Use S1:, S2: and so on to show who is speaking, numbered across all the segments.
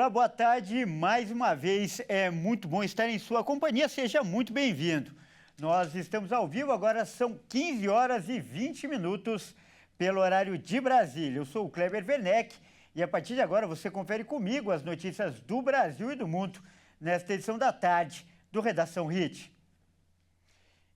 S1: Olá, boa tarde. Mais uma vez, é muito bom estar em sua companhia. Seja muito bem-vindo. Nós estamos ao vivo, agora são 15 horas e 20 minutos pelo horário de Brasília. Eu sou o Kleber Werneck e a partir de agora você confere comigo as notícias do Brasil e do mundo nesta edição da tarde do Redação Hit.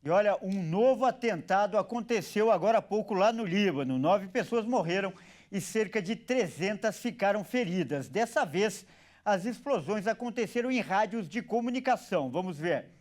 S1: E olha, um novo atentado aconteceu agora há pouco lá no Líbano. 9 pessoas morreram e cerca de 300 ficaram feridas. Dessa vez, as explosões aconteceram em rádios de comunicação. Vamos ver.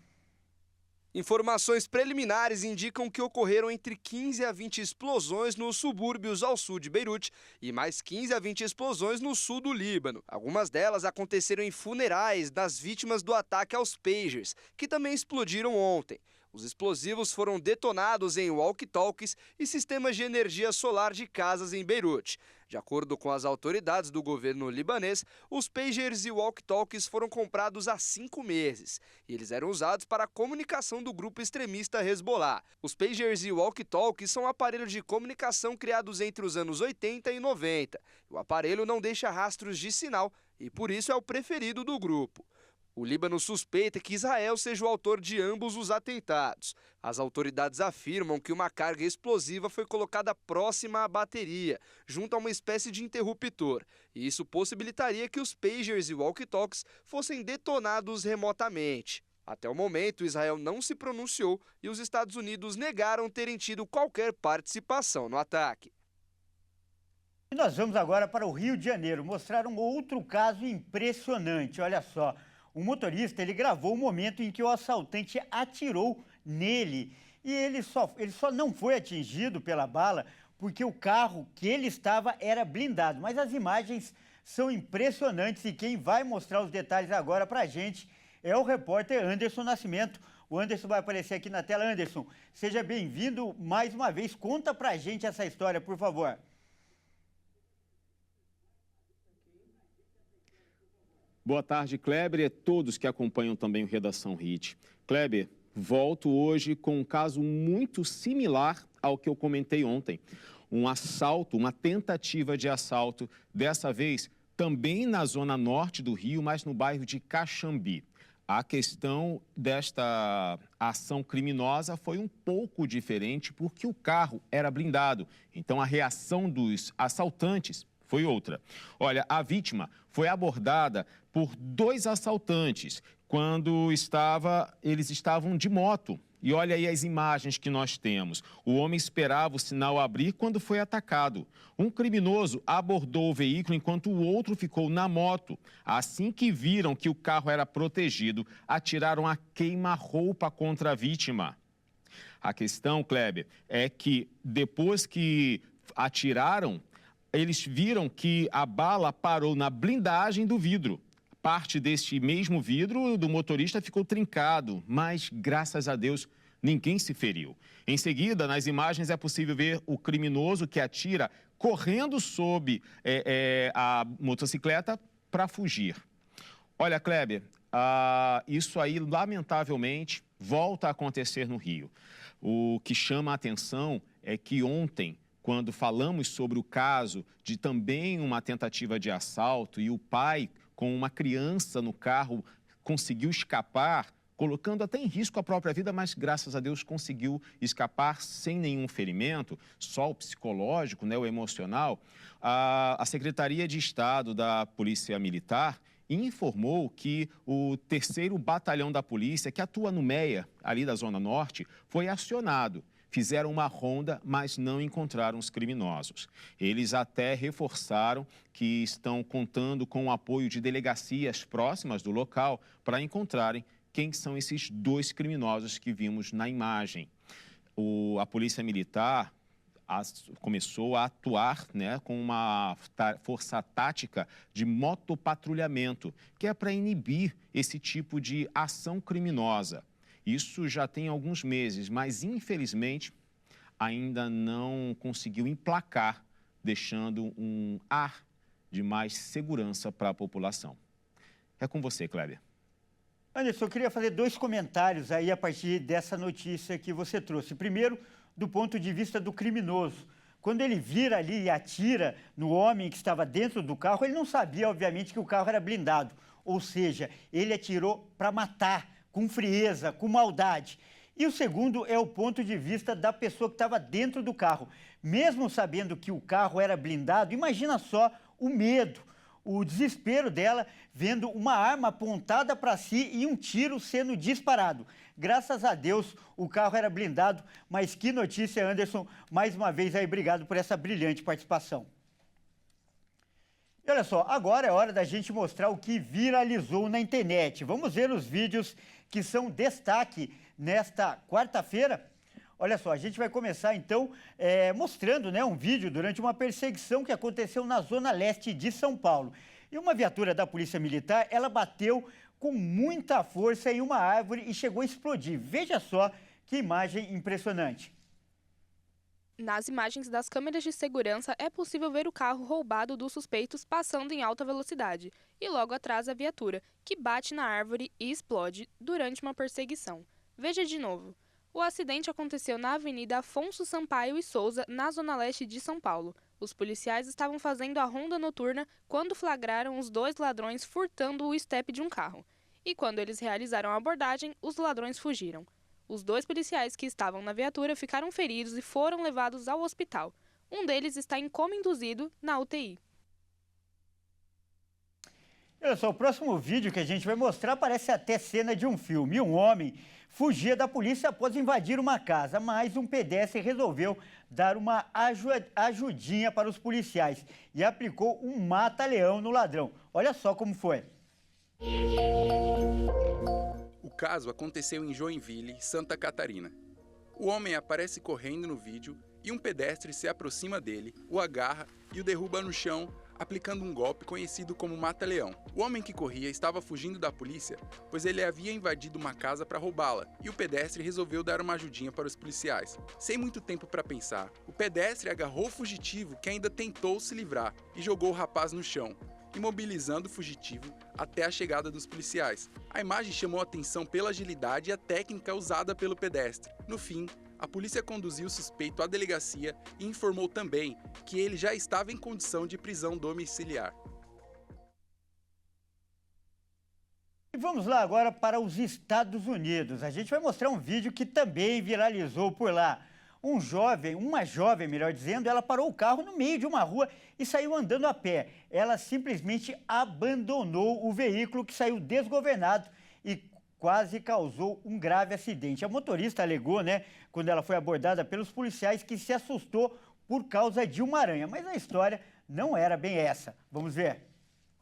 S2: Informações preliminares indicam que ocorreram entre 15 a 20 explosões nos subúrbios ao sul de Beirute e mais 15 a 20 explosões no sul do Líbano. Algumas delas aconteceram em funerais das vítimas do ataque aos pagers, que também explodiram ontem. Os explosivos foram detonados em walkie-talkies e sistemas de energia solar de casas em Beirute. De acordo com as autoridades do governo libanês, os pagers e walkie-talkies foram comprados há 5 meses e eles eram usados para a comunicação do grupo extremista Hezbollah. Os pagers e walkie-talkies são aparelhos de comunicação criados entre os anos 80 e 90. O aparelho não deixa rastros de sinal e por isso é o preferido do grupo. O Líbano suspeita que Israel seja o autor de ambos os atentados. As autoridades afirmam que uma carga explosiva foi colocada próxima à bateria, junto a uma espécie de interruptor. E isso possibilitaria que os pagers e walkie-talkies fossem detonados remotamente. Até o momento, Israel não se pronunciou e os Estados Unidos negaram terem tido qualquer participação no ataque.
S1: E nós vamos agora para o Rio de Janeiro mostrar um outro caso impressionante. Olha só. O motorista, ele gravou o momento em que o assaltante atirou nele. E ele só não foi atingido pela bala porque o carro que ele estava era blindado. Mas as imagens são impressionantes e quem vai mostrar os detalhes agora para a gente é o repórter Anderson Nascimento. O Anderson vai aparecer aqui na tela. Anderson, seja bem-vindo mais uma vez. Conta para a gente essa história, por favor.
S3: Boa tarde, Kleber, e a todos que acompanham também o Redação Hit. Kleber, volto hoje com um caso muito similar ao que eu comentei ontem. Um assalto, uma tentativa de assalto, dessa vez também na zona norte do Rio, mas no bairro de Caxambi. A questão desta ação criminosa foi um pouco diferente porque o carro era blindado. Então a reação dos assaltantes foi outra. Olha, a vítima foi abordada por 2 assaltantes quando eles estavam de moto. E olha aí as imagens que nós temos. O homem esperava o sinal abrir quando foi atacado. Um criminoso abordou o veículo enquanto o outro ficou na moto. Assim que viram que o carro era protegido, atiraram a queima-roupa contra a vítima. A questão, Kleber, é que depois que atiraram, eles viram que a bala parou na blindagem do vidro. Parte deste mesmo vidro do motorista ficou trincado, mas, graças a Deus, ninguém se feriu. Em seguida, nas imagens é possível ver o criminoso que atira correndo sob a motocicleta para fugir. Olha, Kleber, isso aí, lamentavelmente, volta a acontecer no Rio. O que chama a atenção é que ontem, quando falamos sobre o caso de também uma tentativa de assalto e o pai com uma criança no carro conseguiu escapar, colocando até em risco a própria vida, mas graças a Deus conseguiu escapar sem nenhum ferimento, só o psicológico, né, o emocional. A Secretaria de Estado da Polícia Militar informou que o 3º Batalhão da Polícia, que atua no Meia, ali da Zona Norte, foi acionado. Fizeram uma ronda, mas não encontraram os criminosos. Eles até reforçaram que estão contando com o apoio de delegacias próximas do local para encontrarem quem são esses 2 criminosos que vimos na imagem. A Polícia Militar começou a atuar, né, com uma força tática de motopatrulhamento, que é para inibir esse tipo de ação criminosa. Isso já tem alguns meses, mas infelizmente ainda não conseguiu emplacar, deixando um ar de mais segurança para a população. É com você, Kleber.
S1: Anderson, eu queria fazer 2 comentários aí a partir dessa notícia que você trouxe. Primeiro, do ponto de vista do criminoso. Quando ele vira ali e atira no homem que estava dentro do carro, ele não sabia, obviamente, que o carro era blindado. Ou seja, ele atirou para matar, com frieza, com maldade. E o segundo é o ponto de vista da pessoa que estava dentro do carro. Mesmo sabendo que o carro era blindado, imagina só o medo, o desespero dela vendo uma arma apontada para si e um tiro sendo disparado. Graças a Deus, o carro era blindado, mas que notícia, Anderson. Mais uma vez aí, obrigado por essa brilhante participação. E olha só, agora é hora da gente mostrar o que viralizou na internet. Vamos ver os vídeos que são destaque nesta quarta-feira. Olha só, a gente vai começar então mostrando, né, um vídeo durante uma perseguição que aconteceu na zona leste de São Paulo. E uma viatura da Polícia Militar, ela bateu com muita força em uma árvore e chegou a explodir. Veja só que imagem impressionante.
S4: Nas imagens das câmeras de segurança é possível ver o carro roubado dos suspeitos passando em alta velocidade e logo atrás a viatura, que bate na árvore e explode durante uma perseguição. Veja de novo. O acidente aconteceu na Avenida Afonso Sampaio e Souza, na zona leste de São Paulo. Os policiais estavam fazendo a ronda noturna quando flagraram os dois ladrões furtando o estepe de um carro. E quando eles realizaram a abordagem, os ladrões fugiram. Os dois policiais que estavam na viatura ficaram feridos e foram levados ao hospital. Um deles está em coma induzido na UTI.
S1: Olha só, o próximo vídeo que a gente vai mostrar parece até cena de um filme. Um homem fugia da polícia após invadir uma casa, mas um pedestre resolveu dar uma ajudinha para os policiais e aplicou um mata-leão no ladrão. Olha só como foi.
S5: O caso aconteceu em Joinville, Santa Catarina. O homem aparece correndo no vídeo e um pedestre se aproxima dele, o agarra e o derruba no chão, aplicando um golpe conhecido como mata-leão. O homem que corria estava fugindo da polícia, pois ele havia invadido uma casa para roubá-la, e o pedestre resolveu dar uma ajudinha para os policiais. Sem muito tempo para pensar, o pedestre agarrou o fugitivo, que ainda tentou se livrar, e jogou o rapaz no chão, imobilizando o fugitivo até a chegada dos policiais. A imagem chamou a atenção pela agilidade e a técnica usada pelo pedestre. No fim, a polícia conduziu o suspeito à delegacia e informou também que ele já estava em condição de prisão domiciliar.
S1: E vamos lá agora para os Estados Unidos. A gente vai mostrar um vídeo que também viralizou por lá. Uma jovem, melhor dizendo, ela parou o carro no meio de uma rua e saiu andando a pé. Ela simplesmente abandonou o veículo, que saiu desgovernado e quase causou um grave acidente. A motorista alegou, né, quando ela foi abordada pelos policiais, que se assustou por causa de uma aranha. Mas a história não era bem essa. Vamos ver.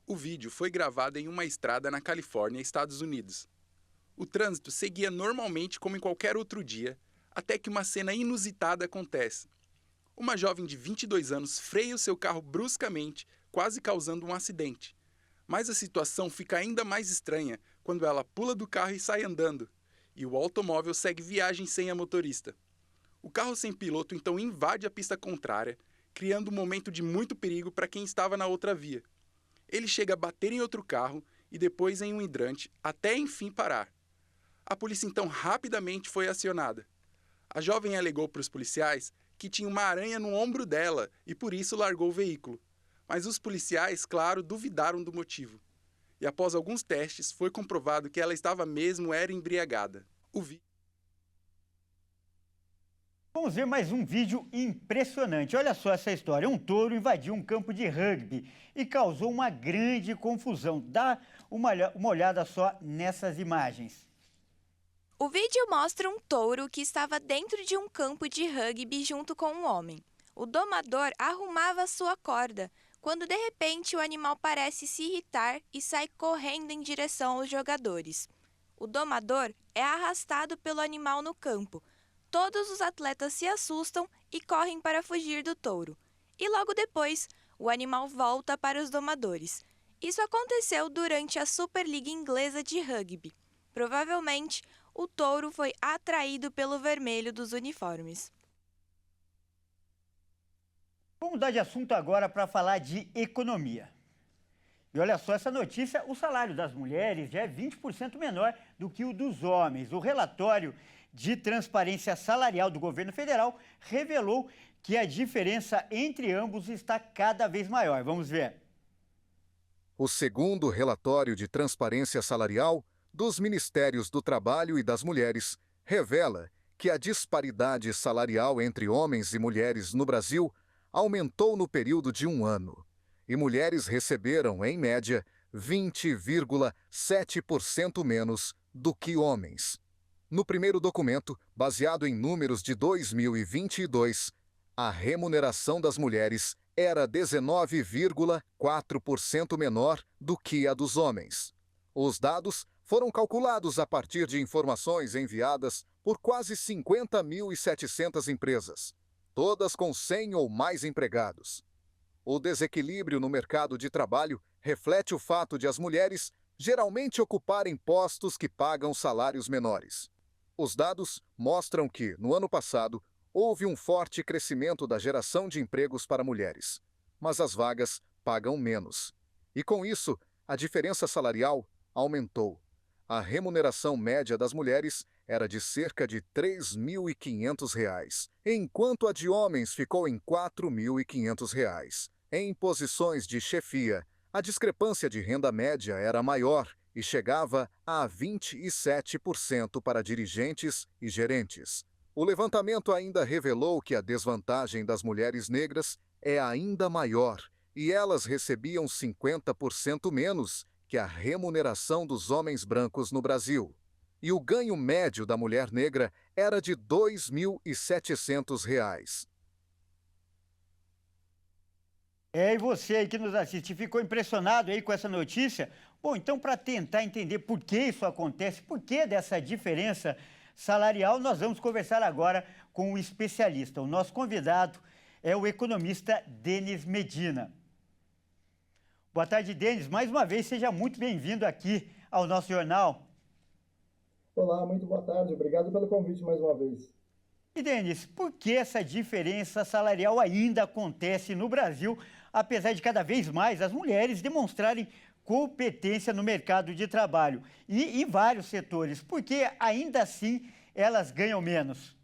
S5: O vídeo foi gravado em uma estrada na Califórnia, Estados Unidos. O trânsito seguia normalmente como em qualquer outro dia, até que uma cena inusitada acontece. Uma jovem de 22 anos freia o seu carro bruscamente, quase causando um acidente. Mas a situação fica ainda mais estranha quando ela pula do carro e sai andando, e o automóvel segue viagem sem a motorista. O carro sem piloto então invade a pista contrária, criando um momento de muito perigo para quem estava na outra via. Ele chega a bater em outro carro e depois em um hidrante, até enfim parar. A polícia então rapidamente foi acionada. A jovem alegou para os policiais que tinha uma aranha no ombro dela e por isso largou o veículo. Mas os policiais, claro, duvidaram do motivo. E após alguns testes, foi comprovado que ela estava mesmo embriagada.
S1: Vamos ver mais um vídeo impressionante. Olha só essa história. Um touro invadiu um campo de rugby e causou uma grande confusão. Dá uma olhada só nessas imagens.
S6: O vídeo mostra um touro que estava dentro de um campo de rugby junto com um homem. O domador arrumava sua corda, quando de repente o animal parece se irritar e sai correndo em direção aos jogadores. O domador é arrastado pelo animal no campo. Todos os atletas se assustam e correm para fugir do touro. E logo depois, o animal volta para os domadores. Isso aconteceu durante a Superliga Inglesa de Rugby. Provavelmente, o touro foi atraído pelo vermelho dos uniformes.
S1: Vamos mudar de assunto agora para falar de economia. E olha só essa notícia, o salário das mulheres já é 20% menor do que o dos homens. O relatório de transparência salarial do governo federal revelou que a diferença entre ambos está cada vez maior. Vamos ver.
S7: O segundo relatório de transparência salarial dos Ministérios do Trabalho e das Mulheres revela que a disparidade salarial entre homens e mulheres no Brasil aumentou no período de um ano, e mulheres receberam, em média, 20,7% menos do que homens. No primeiro documento, baseado em números de 2022, a remuneração das mulheres era 19,4% menor do que a dos homens. Os dados foram calculados a partir de informações enviadas por quase 50.700 empresas, todas com 100 ou mais empregados. O desequilíbrio no mercado de trabalho reflete o fato de as mulheres geralmente ocuparem postos que pagam salários menores. Os dados mostram que, no ano passado, houve um forte crescimento da geração de empregos para mulheres, mas as vagas pagam menos. E com isso, a diferença salarial aumentou. A remuneração média das mulheres era de cerca de R$ 3.500, enquanto a de homens ficou em R$ 4.500. Em posições de chefia, a discrepância de renda média era maior e chegava a 27% para dirigentes e gerentes. O levantamento ainda revelou que a desvantagem das mulheres negras é ainda maior e elas recebiam 50% menos que a remuneração dos homens brancos no Brasil. E o ganho médio da mulher negra era de R$ 2.700.
S1: E você aí que nos assiste, ficou impressionado aí com essa notícia? Bom, então para tentar entender por que isso acontece, por que dessa diferença salarial, nós vamos conversar agora com um especialista. O nosso convidado é o economista Denis Medina. Boa tarde, Denis. Mais uma vez, seja muito bem-vindo aqui ao nosso jornal.
S8: Olá, muito boa tarde. Obrigado pelo convite mais uma vez.
S1: E, Denis, por que essa diferença salarial ainda acontece no Brasil, apesar de cada vez mais as mulheres demonstrarem competência no mercado de trabalho e em vários setores? Por que ainda assim elas ganham menos?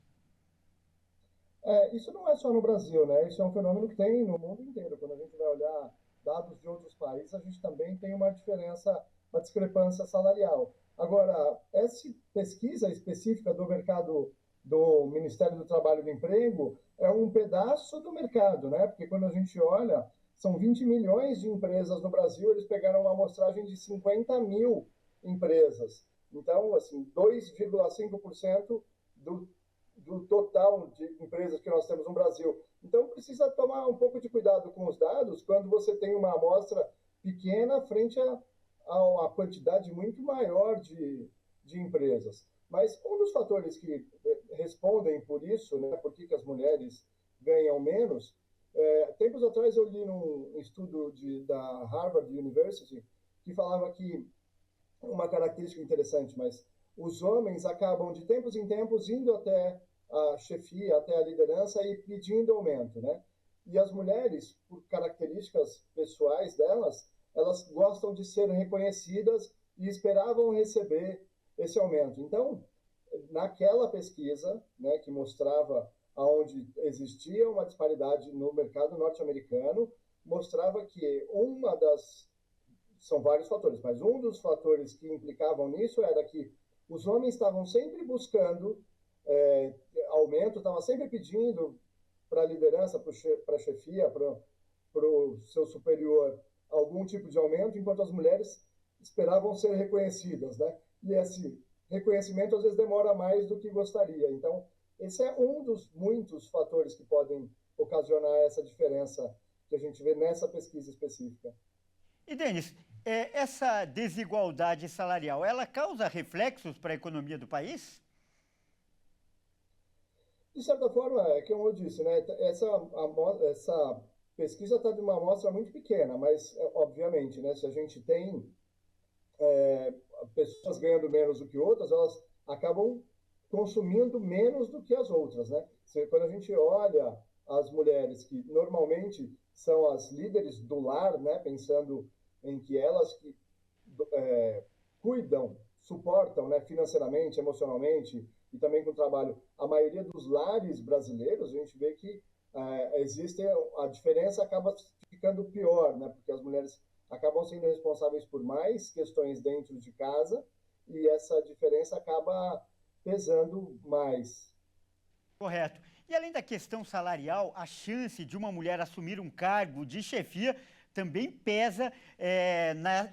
S8: Isso não é só no Brasil, né? Isso é um fenômeno que tem no mundo inteiro. Quando a gente vai olhar dados de outros países, a gente também tem uma diferença, uma discrepância salarial. Agora, essa pesquisa específica do mercado do Ministério do Trabalho e do Emprego é um pedaço do mercado, né? Porque quando a gente olha, são 20 milhões de empresas no Brasil, eles pegaram uma amostragem de 50 mil empresas. Então, assim, 2,5% do total de empresas que nós temos no Brasil. Então, precisa tomar um pouco de cuidado com os dados quando você tem uma amostra pequena frente a uma quantidade muito maior de empresas. Mas um dos fatores que respondem por isso, né, por que as mulheres ganham menos, tempos atrás eu li num estudo da Harvard University que falava que uma característica interessante, mas os homens acabam de tempos em tempos indo até a chefia, até a liderança e pedindo aumento, né? E as mulheres, por características pessoais delas, elas gostam de ser reconhecidas e esperavam receber esse aumento. Então, naquela pesquisa, né, que mostrava onde existia uma disparidade no mercado norte-americano, mostrava que são vários fatores, mas um dos fatores que implicavam nisso era que os homens estavam sempre buscando aumento, estavam sempre pedindo para a liderança, para a chefia, para o seu superior, algum tipo de aumento, enquanto as mulheres esperavam ser reconhecidas, né? E esse reconhecimento às vezes demora mais do que gostaria. Então, esse é um dos muitos fatores que podem ocasionar essa diferença que a gente vê nessa pesquisa específica.
S1: E, Denis, essa desigualdade salarial, ela causa reflexos para a economia do país?
S8: De certa forma, como eu disse, né, essa pesquisa está de uma amostra muito pequena, mas, obviamente, né, se a gente tem pessoas ganhando menos do que outras, elas acabam consumindo menos do que as outras, né? Quando a gente olha as mulheres, que normalmente são as líderes do lar, né, pensando em que elas que cuidam, suportam, né, financeiramente, emocionalmente e também com o trabalho, a maioria dos lares brasileiros, a gente vê que a diferença acaba ficando pior, né? Porque as mulheres acabam sendo responsáveis por mais questões dentro de casa e essa diferença acaba pesando mais.
S1: Correto. E além da questão salarial, a chance de uma mulher assumir um cargo de chefia também pesa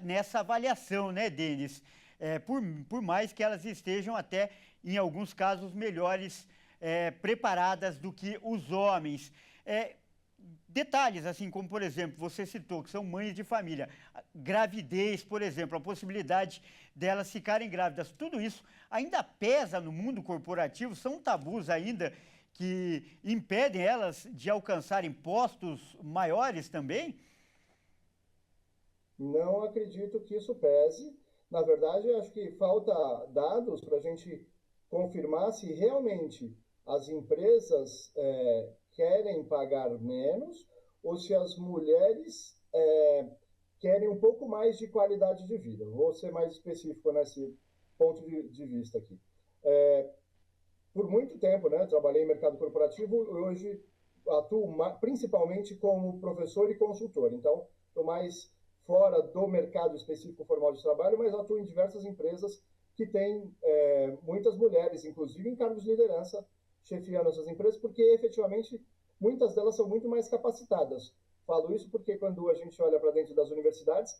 S1: nessa avaliação, né, Denis? Por mais que elas estejam até, em alguns casos, melhores preparadas do que os homens. Detalhes, assim como, por exemplo, você citou que são mães de família, gravidez, por exemplo, a possibilidade delas ficarem grávidas, tudo isso ainda pesa no mundo corporativo, são tabus ainda que impedem elas de alcançarem postos maiores também?
S8: Não acredito que isso pese. Na verdade, acho que falta dados para a gente confirmar se realmente as empresas querem pagar menos ou se as mulheres querem um pouco mais de qualidade de vida. Vou ser mais específico nesse ponto de vista aqui. Por muito tempo, né, trabalhei em mercado corporativo e hoje atuo principalmente como professor e consultor. Então, estou mais fora do mercado específico formal de trabalho, mas atuo em diversas empresas que têm muitas mulheres, inclusive em cargos de liderança, chefiando essas empresas, porque efetivamente muitas delas são muito mais capacitadas. Falo isso porque quando a gente olha para dentro das universidades,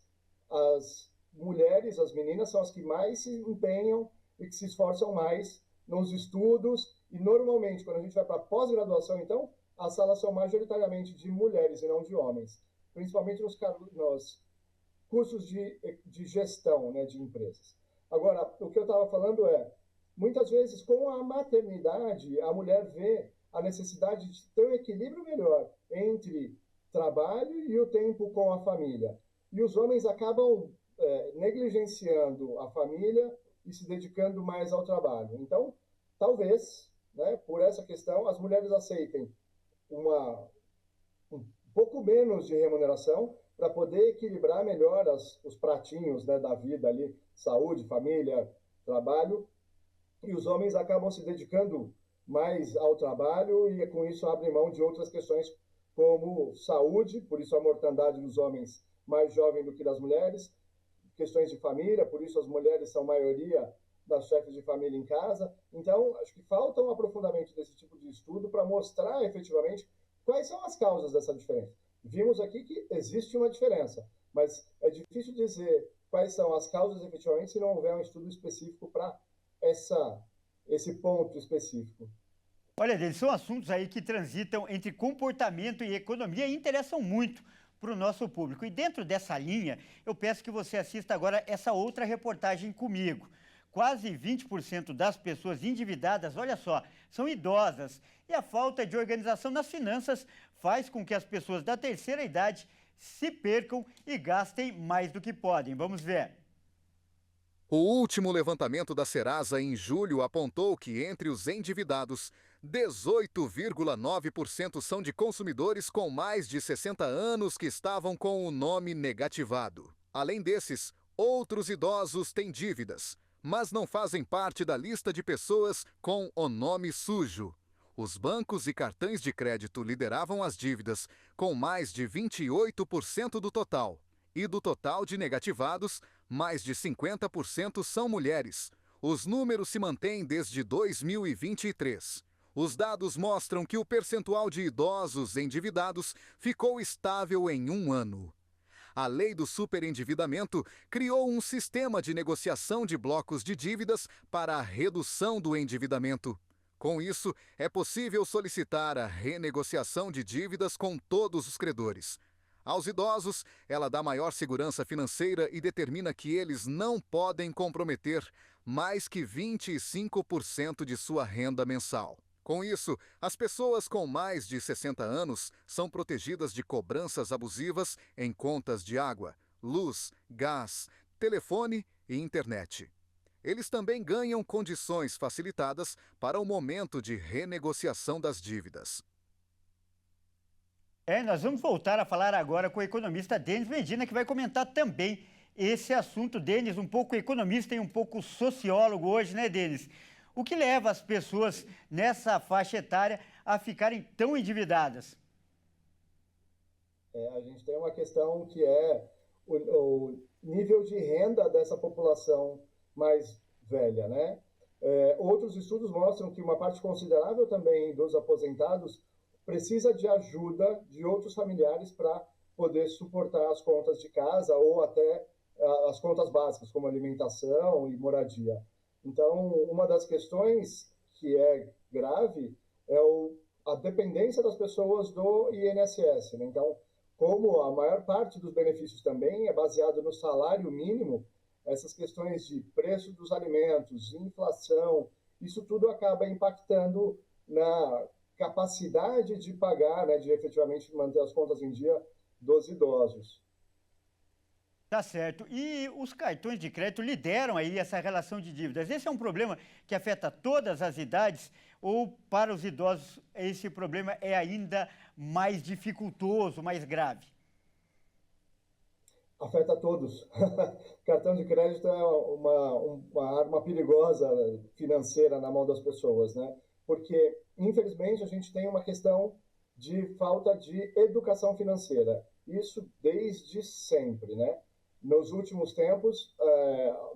S8: as mulheres, as meninas, são as que mais se empenham e que se esforçam mais nos estudos, e normalmente, quando a gente vai para pós-graduação, então, as salas são majoritariamente de mulheres e não de homens, principalmente nos cursos de gestão, né, de empresas. Agora, o que eu estava falando muitas vezes, com a maternidade, a mulher vê a necessidade de ter um equilíbrio melhor entre trabalho e o tempo com a família. E os homens acabam negligenciando a família e se dedicando mais ao trabalho. Então, talvez, né, por essa questão, as mulheres aceitem um pouco menos de remuneração para poder equilibrar melhor os pratinhos, né, da vida ali, saúde, família, trabalho, e os homens acabam se dedicando mais ao trabalho e com isso abrem mão de outras questões como saúde, por isso a mortandade dos homens mais jovem do que das mulheres, questões de família, por isso as mulheres são a maioria das chefes de família em casa. Então, acho que falta um aprofundamento desse tipo de estudo para mostrar efetivamente quais são as causas dessa diferença. Vimos aqui que existe uma diferença, mas é difícil dizer quais são as causas efetivamente se não houver um estudo específico para esse ponto específico.
S1: Olha, eles são assuntos aí que transitam entre comportamento e economia e interessam muito para o nosso público. E dentro dessa linha, eu peço que você assista agora essa outra reportagem comigo. Quase 20% das pessoas endividadas, olha só, são idosas. E a falta de organização nas finanças faz com que as pessoas da terceira idade se percam e gastem mais do que podem. Vamos ver.
S7: O último levantamento da Serasa em julho apontou que entre os endividados, 18,9% são de consumidores com mais de 60 anos que estavam com o nome negativado. Além desses, outros idosos têm dívidas, mas não fazem parte da lista de pessoas com o nome sujo. Os bancos e cartões de crédito lideravam as dívidas, com mais de 28% do total. E do total de negativados, mais de 50% são mulheres. Os números se mantêm desde 2023. Os dados mostram que o percentual de idosos endividados ficou estável em um ano. A lei do superendividamento criou um sistema de negociação de blocos de dívidas para a redução do endividamento. Com isso, é possível solicitar a renegociação de dívidas com todos os credores. Aos idosos, ela dá maior segurança financeira e determina que eles não podem comprometer mais que 25% de sua renda mensal. Com isso, as pessoas com mais de 60 anos são protegidas de cobranças abusivas em contas de água, luz, gás, telefone e internet. Eles também ganham condições facilitadas para o momento de renegociação das dívidas.
S1: Nós vamos voltar a falar agora com o economista Denis Medina, que vai comentar também esse assunto. Denis, um pouco economista e um pouco sociólogo hoje, né, Denis? O que leva as pessoas nessa faixa etária a ficarem tão endividadas?
S8: A gente tem uma questão que é o nível de renda dessa população mais velha, né? Outros estudos mostram que uma parte considerável também dos aposentados precisa de ajuda de outros familiares para poder suportar as contas de casa ou até as contas básicas, como alimentação e moradia. Então, uma das questões que é grave é a dependência das pessoas do INSS, né? Então, como a maior parte dos benefícios também é baseado no salário mínimo, essas questões de preço dos alimentos, inflação, isso tudo acaba impactando na capacidade de pagar, né, de efetivamente manter as contas em dia dos idosos.
S1: Tá certo. E os cartões de crédito lideram aí essa relação de dívidas. Esse é um problema que afeta todas as idades ou para os idosos esse problema é ainda mais dificultoso, mais grave?
S8: Afeta todos. Cartão de crédito é uma arma perigosa financeira na mão das pessoas, né? Porque, infelizmente, a gente tem uma questão de falta de educação financeira. Isso desde sempre, né? Nos últimos tempos,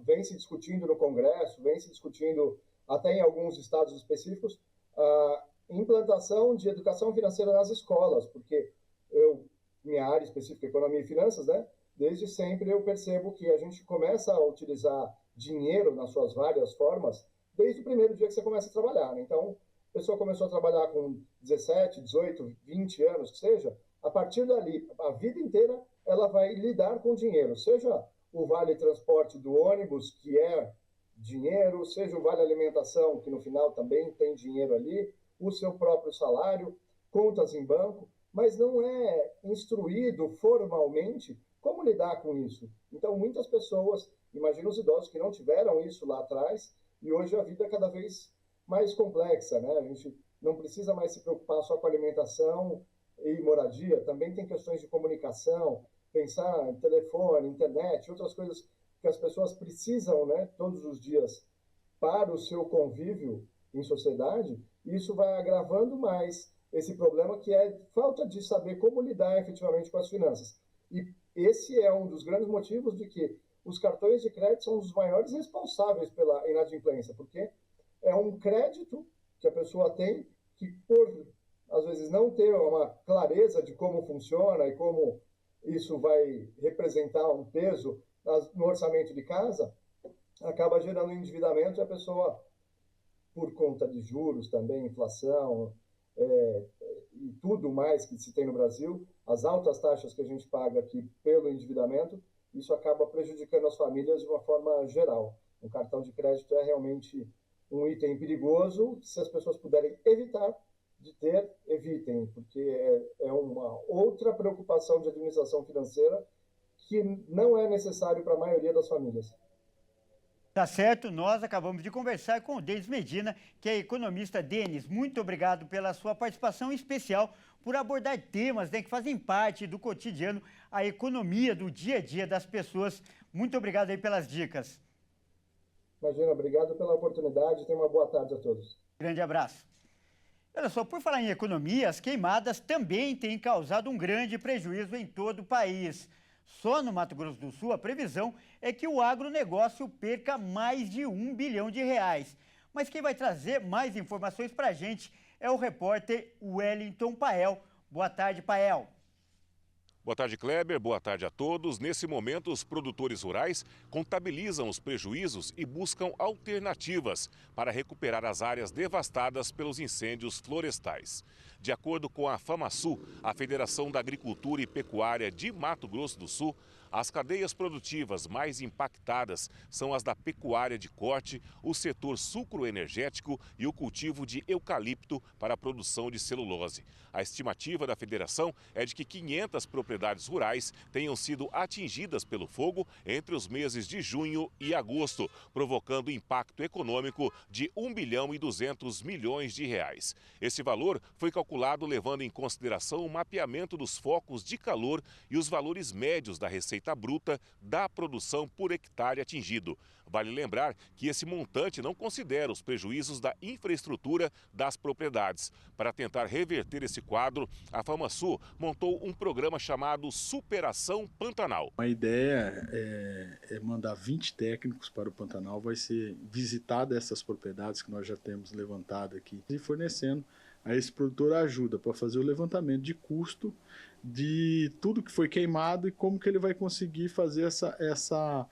S8: vem se discutindo no Congresso, vem se discutindo até em alguns estados específicos, a implantação de educação financeira nas escolas, porque minha área específica, Economia e Finanças, né? Desde sempre eu percebo que a gente começa a utilizar dinheiro nas suas várias formas desde o primeiro dia que você começa a trabalhar, né? Então, a pessoa começou a trabalhar com 17, 18, 20 anos, que seja, a partir dali, a vida inteira, ela vai lidar com dinheiro, seja o vale transporte do ônibus, que é dinheiro, seja o vale alimentação, que no final também tem dinheiro ali, o seu próprio salário, contas em banco, mas não é instruído formalmente como lidar com isso. Então, muitas pessoas, imagina os idosos que não tiveram isso lá atrás, e hoje a vida é cada vez mais complexa, né? A gente não precisa mais se preocupar só com alimentação e moradia, também tem questões de comunicação, pensar em telefone, internet, outras coisas que as pessoas precisam, né, todos os dias para o seu convívio em sociedade. Isso vai agravando mais esse problema que é falta de saber como lidar efetivamente com as finanças. E esse é um dos grandes motivos de que os cartões de crédito são os maiores responsáveis pela inadimplência, porque é um crédito que a pessoa tem que, por às vezes não ter uma clareza de como funciona e como isso vai representar um peso no orçamento de casa, acaba gerando endividamento e a pessoa, por conta de juros também, inflação e tudo mais que se tem no Brasil, as altas taxas que a gente paga aqui pelo endividamento, isso acaba prejudicando as famílias de uma forma geral. O cartão de crédito é realmente um item perigoso, se as pessoas puderem evitar de ter, evitem, porque é uma outra preocupação de administração financeira que não é necessário para a maioria das famílias.
S1: Tá certo, nós acabamos de conversar com o Denis Medina, que é economista. Denis, muito obrigado pela sua participação especial, por abordar temas, né, que fazem parte do cotidiano, a economia do dia a dia das pessoas. Muito obrigado aí pelas dicas.
S8: Imagina, obrigado pela oportunidade, tenha uma boa tarde a todos.
S1: Grande abraço. Olha só, por falar em economia, as queimadas também têm causado um grande prejuízo em todo o país. Só no Mato Grosso do Sul, a previsão é que o agronegócio perca mais de R$1 bilhão. Mas quem vai trazer mais informações para a gente é o repórter Wellington Pael. Boa tarde, Pael.
S9: Boa tarde, Kleber. Boa tarde a todos. Nesse momento, os produtores rurais contabilizam os prejuízos e buscam alternativas para recuperar as áreas devastadas pelos incêndios florestais. De acordo com a FamaSul, a Federação da Agricultura e Pecuária de Mato Grosso do Sul, as cadeias produtivas mais impactadas são as da pecuária de corte, o setor sucroenergético e o cultivo de eucalipto para a produção de celulose. A estimativa da federação é de que 500 propriedades rurais tenham sido atingidas pelo fogo entre os meses de junho e agosto, provocando impacto econômico de R$1 bilhão e 200 milhões. Esse valor foi calculado levando em consideração o mapeamento dos focos de calor e os valores médios da Receita receita bruta da produção por hectare atingido. Vale lembrar que esse montante não considera os prejuízos da infraestrutura das propriedades. Para tentar reverter esse quadro, a FamaSul montou um programa chamado Superação Pantanal.
S10: A ideia é mandar 20 técnicos para o Pantanal, vai ser visitada essas propriedades que nós já temos levantado aqui e fornecendo a esse produtor ajuda para fazer o levantamento de custo de tudo que foi queimado e como que ele vai conseguir fazer essa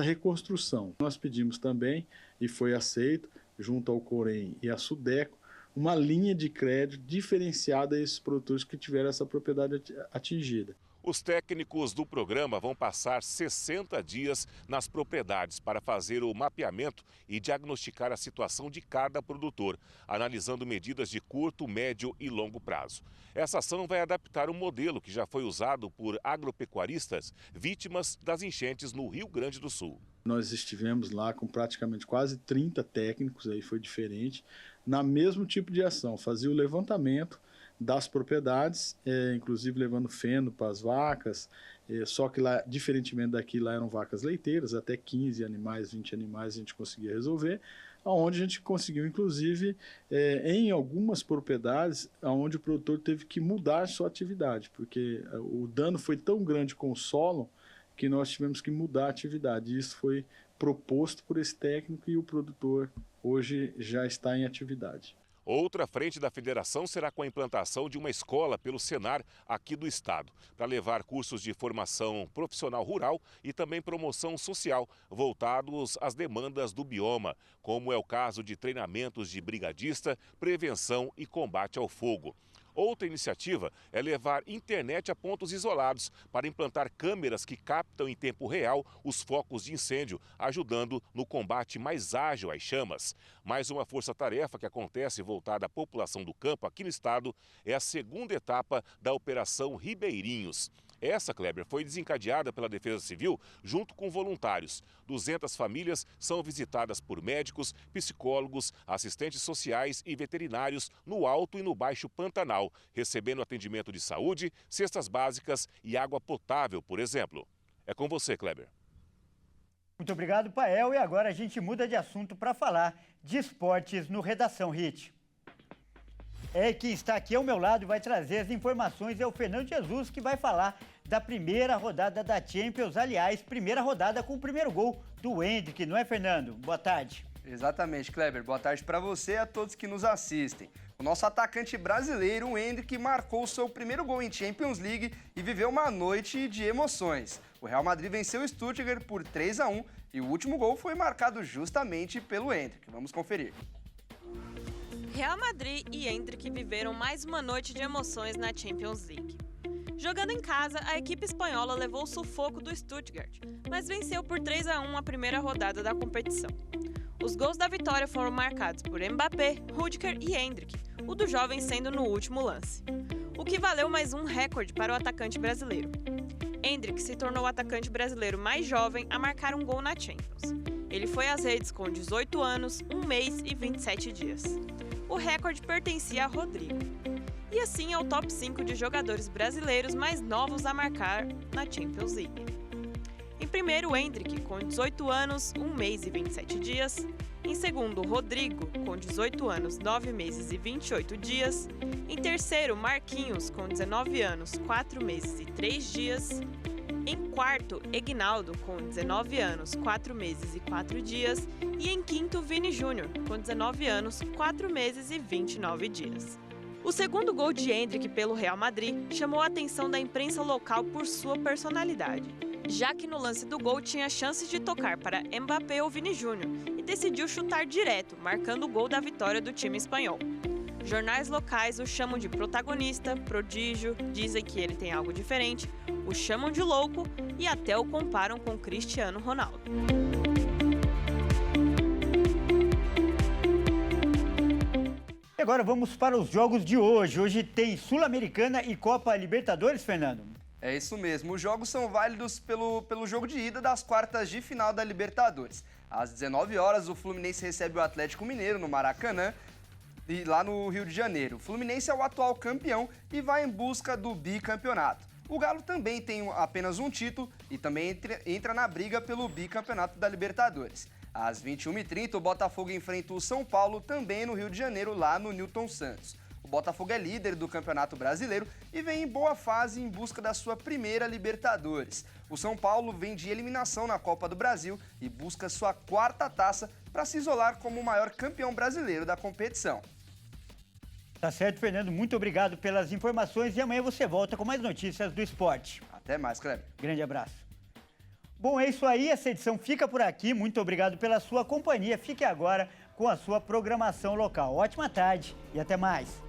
S10: reconstrução. Nós pedimos também, e foi aceito, junto ao Corém e à Sudeco, uma linha de crédito diferenciada a esses produtores que tiveram essa propriedade atingida.
S9: Os técnicos do programa vão passar 60 dias nas propriedades para fazer o mapeamento e diagnosticar a situação de cada produtor, analisando medidas de curto, médio e longo prazo. Essa ação vai adaptar um modelo que já foi usado por agropecuaristas vítimas das enchentes no Rio Grande do Sul.
S10: Nós estivemos lá com praticamente quase 30 técnicos, aí foi diferente, na mesmo tipo de ação, fazia o levantamento das propriedades, inclusive levando feno para as vacas, só que lá, diferentemente daqui, lá eram vacas leiteiras, até 15 animais, 20 animais a gente conseguia resolver, onde a gente conseguiu, inclusive, em algumas propriedades, onde o produtor teve que mudar sua atividade, porque o dano foi tão grande com o solo que nós tivemos que mudar a atividade. Isso foi proposto por esse técnico e o produtor hoje já está em atividade.
S9: Outra frente da federação será com a implantação de uma escola pelo Senar aqui do estado, para levar cursos de formação profissional rural e também promoção social voltados às demandas do bioma, como é o caso de treinamentos de brigadista, prevenção e combate ao fogo. Outra iniciativa é levar internet a pontos isolados para implantar câmeras que captam em tempo real os focos de incêndio, ajudando no combate mais ágil às chamas. Mais uma força-tarefa que acontece voltada à população do campo aqui no estado é a segunda etapa da Operação Ribeirinhos. Essa, Kleber, foi desencadeada pela Defesa Civil junto com voluntários. 200 famílias são visitadas por médicos, psicólogos, assistentes sociais e veterinários no Alto e no Baixo Pantanal, recebendo atendimento de saúde, cestas básicas e água potável, por exemplo. É com você, Kleber.
S1: Muito obrigado, Pael. E agora a gente muda de assunto para falar de esportes no Redação Hit. Quem está aqui ao meu lado e vai trazer as informações é o Fernando Jesus, que vai falar da primeira rodada da Champions. Aliás, primeira rodada com o primeiro gol do Endrick, não é, Fernando? Boa tarde.
S2: Exatamente, Kleber. Boa tarde para você e a todos que nos assistem. O nosso atacante brasileiro, o Endrick, marcou seu primeiro gol em Champions League e viveu uma noite de emoções. O Real Madrid venceu o Stuttgart por 3-1 e o último gol foi marcado justamente pelo Endrick. Vamos conferir.
S11: Real Madrid e Endrick viveram mais uma noite de emoções na Champions League. Jogando em casa, a equipe espanhola levou o sufoco do Stuttgart, mas venceu por 3-1 a primeira rodada da competição. Os gols da vitória foram marcados por Mbappé, Rüdiger e Endrick, o do jovem sendo no último lance, o que valeu mais um recorde para o atacante brasileiro. Endrick se tornou o atacante brasileiro mais jovem a marcar um gol na Champions. Ele foi às redes com 18 anos, 1 mês e 27 dias. O recorde pertencia a Rodrigo. E assim é o top 5 de jogadores brasileiros mais novos a marcar na Champions League. Em primeiro, Endrick, com 18 anos, 1 mês e 27 dias. Em segundo, Rodrigo, com 18 anos, 9 meses e 28 dias. Em terceiro, Marquinhos, com 19 anos, 4 meses e 3 dias. Em quarto, Egnaldo, com 19 anos, 4 meses e 4 dias. E em quinto, Vini Júnior, com 19 anos, 4 meses e 29 dias. O segundo gol de Endrick pelo Real Madrid chamou a atenção da imprensa local por sua personalidade, já que no lance do gol tinha chances de tocar para Mbappé ou Vini Júnior e decidiu chutar direto, marcando o gol da vitória do time espanhol. Jornais locais o chamam de protagonista, prodígio, dizem que ele tem algo diferente, o chamam de louco e até o comparam com Cristiano Ronaldo.
S1: E agora vamos para os jogos de hoje. Hoje tem Sul-Americana e Copa Libertadores, Fernando.
S2: É isso mesmo, os jogos são válidos pelo jogo de ida das quartas de final da Libertadores. Às 19 horas, o Fluminense recebe o Atlético Mineiro no Maracanã, e lá no Rio de Janeiro. O Fluminense é o atual campeão e vai em busca do bicampeonato. O Galo também tem apenas um título e também entra na briga pelo bicampeonato da Libertadores. Às 21h30, o Botafogo enfrenta o São Paulo também no Rio de Janeiro, lá no Newton Santos. O Botafogo é líder do Campeonato Brasileiro e vem em boa fase em busca da sua primeira Libertadores. O São Paulo vem de eliminação na Copa do Brasil e busca sua 4ª taça para se isolar como o maior campeão brasileiro da competição.
S1: Tá certo, Fernando. Muito obrigado pelas informações e amanhã você volta com mais notícias do esporte.
S2: Até mais, Kleber.
S1: Grande abraço. Bom, é isso aí. Essa edição fica por aqui. Muito obrigado pela sua companhia. Fique agora com a sua programação local. Ótima tarde e até mais.